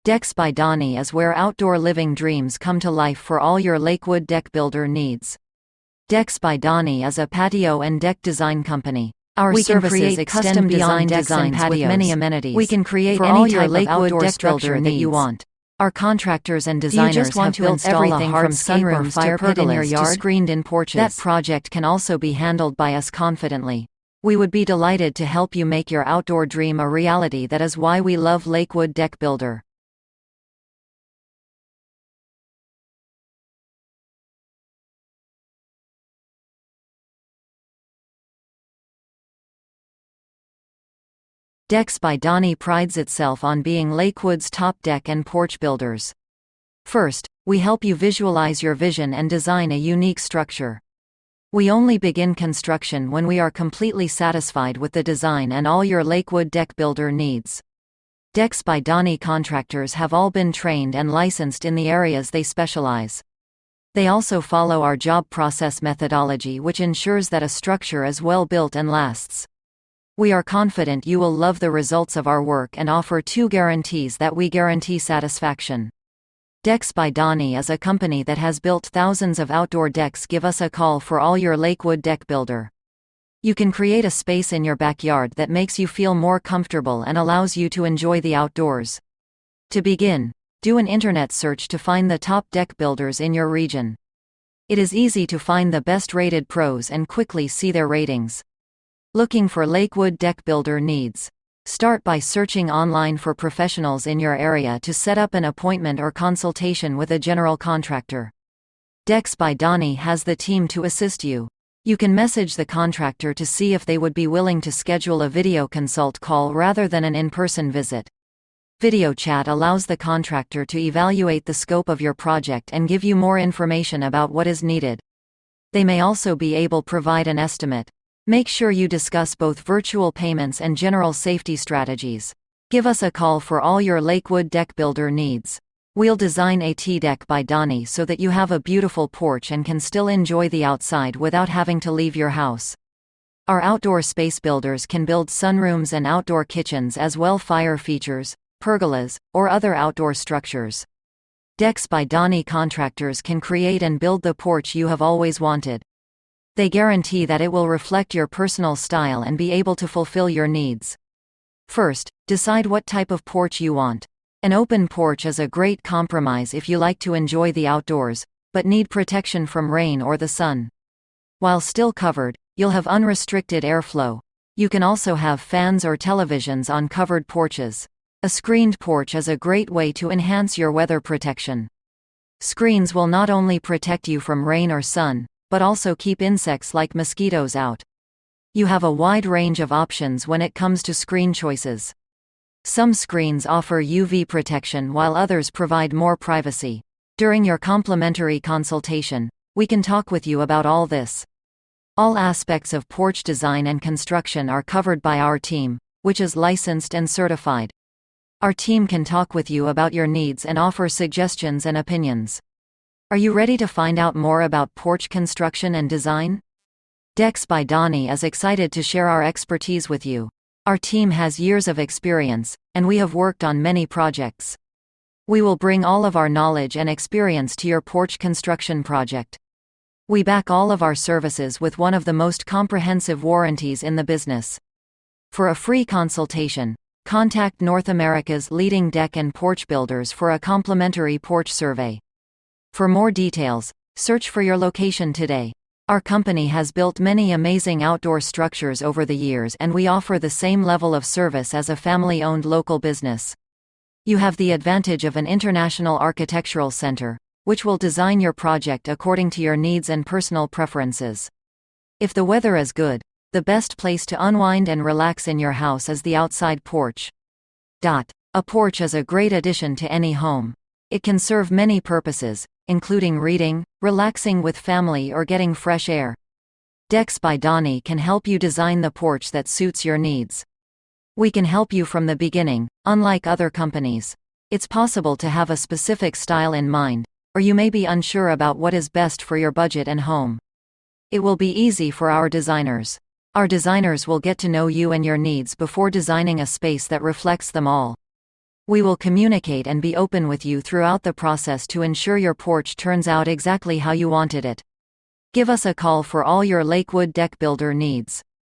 Decks by Donny is where outdoor living dreams come to life for all your Lakewood Deckbuilder needs. Decks by Donny is a patio and deck design company. Our services extend beyond designs with many amenities. We can create for all your Lakewood Deckbuilder that you want. Our contractors and designers have built everything from sunrooms to pergolas to screened-in porches. That project can also be handled by us confidently. We would be delighted to help you make your outdoor dream a reality. That is why we love Lakewood Deckbuilder. Decks by Donny prides itself on being Lakewood's top deck and porch builders. First, we help you visualize your vision and design a unique structure. We only begin construction when we are completely satisfied with the design and all your Lakewood Deckbuilder needs. Decks by Donny contractors have all been trained and licensed in the areas they specialize. They also follow our job process methodology, which ensures that a structure is well built and lasts. We are confident you will love the results of our work and offer 2 guarantees that we guarantee satisfaction. Decks by Donny is a company that has built thousands of outdoor decks. Give us a call for all your Lakewood Deckbuilder. You can create a space in your backyard that makes you feel more comfortable and allows you to enjoy the outdoors. To begin, do an internet search to find the top deck builders in your region. It is easy to find the best rated pros and quickly see their ratings. Looking for Lakewood Deckbuilder needs? Start by searching online for professionals in your area to set up an appointment or consultation with a general contractor. Decks by Donny has the team to assist you. You can message the contractor to see if they would be willing to schedule a video consult call rather than an in-person visit. Video chat allows the contractor to evaluate the scope of your project and give you more information about what is needed. They may also be able to provide an estimate. Make sure you discuss both virtual payments and general safety strategies. Give us a call for all your Lakewood Deckbuilder needs. We'll design a Deck by Donny so that you have a beautiful porch and can still enjoy the outside without having to leave your house. Our outdoor space builders can build sunrooms and outdoor kitchens as well, fire features, pergolas, or other outdoor structures. Decks by Donny contractors can create and build the porch you have always wanted. They guarantee that it will reflect your personal style and be able to fulfill your needs. First, decide what type of porch you want. An open porch is a great compromise if you like to enjoy the outdoors, but need protection from rain or the sun. While still covered, you'll have unrestricted airflow. You can also have fans or televisions on covered porches. A screened porch is a great way to enhance your weather protection. Screens will not only protect you from rain or sun, but also keep insects like mosquitoes out. You have a wide range of options when it comes to screen choices. Some screens offer UV protection while others provide more privacy. During your complimentary consultation, we can talk with you about all this. All aspects of porch design and construction are covered by our team, which is licensed and certified. Our team can talk with you about your needs and offer suggestions and opinions. Are you ready to find out more about porch construction and design? Decks by Donny is excited to share our expertise with you. Our team has years of experience, and we have worked on many projects. We will bring all of our knowledge and experience to your porch construction project. We back all of our services with one of the most comprehensive warranties in the business. For a free consultation, contact North America's leading deck and porch builders for a complimentary porch survey. For more details, search for your location today. Our company has built many amazing outdoor structures over the years, and we offer the same level of service as a family-owned local business. You have the advantage of an international architectural center, which will design your project according to your needs and personal preferences. If the weather is good, the best place to unwind and relax in your house is the outside porch. A porch is a great addition to any home. It can serve many purposes, including reading, relaxing with family, or getting fresh air. Decks by Donny can help you design the porch that suits your needs. We can help you from the beginning, unlike other companies. It's possible to have a specific style in mind, or you may be unsure about what is best for your budget and home. It will be easy for our designers. Our designers will get to know you and your needs before designing a space that reflects them all. We will communicate and be open with you throughout the process to ensure your porch turns out exactly how you wanted it. Give us a call for all your Lakewood Deckbuilder needs.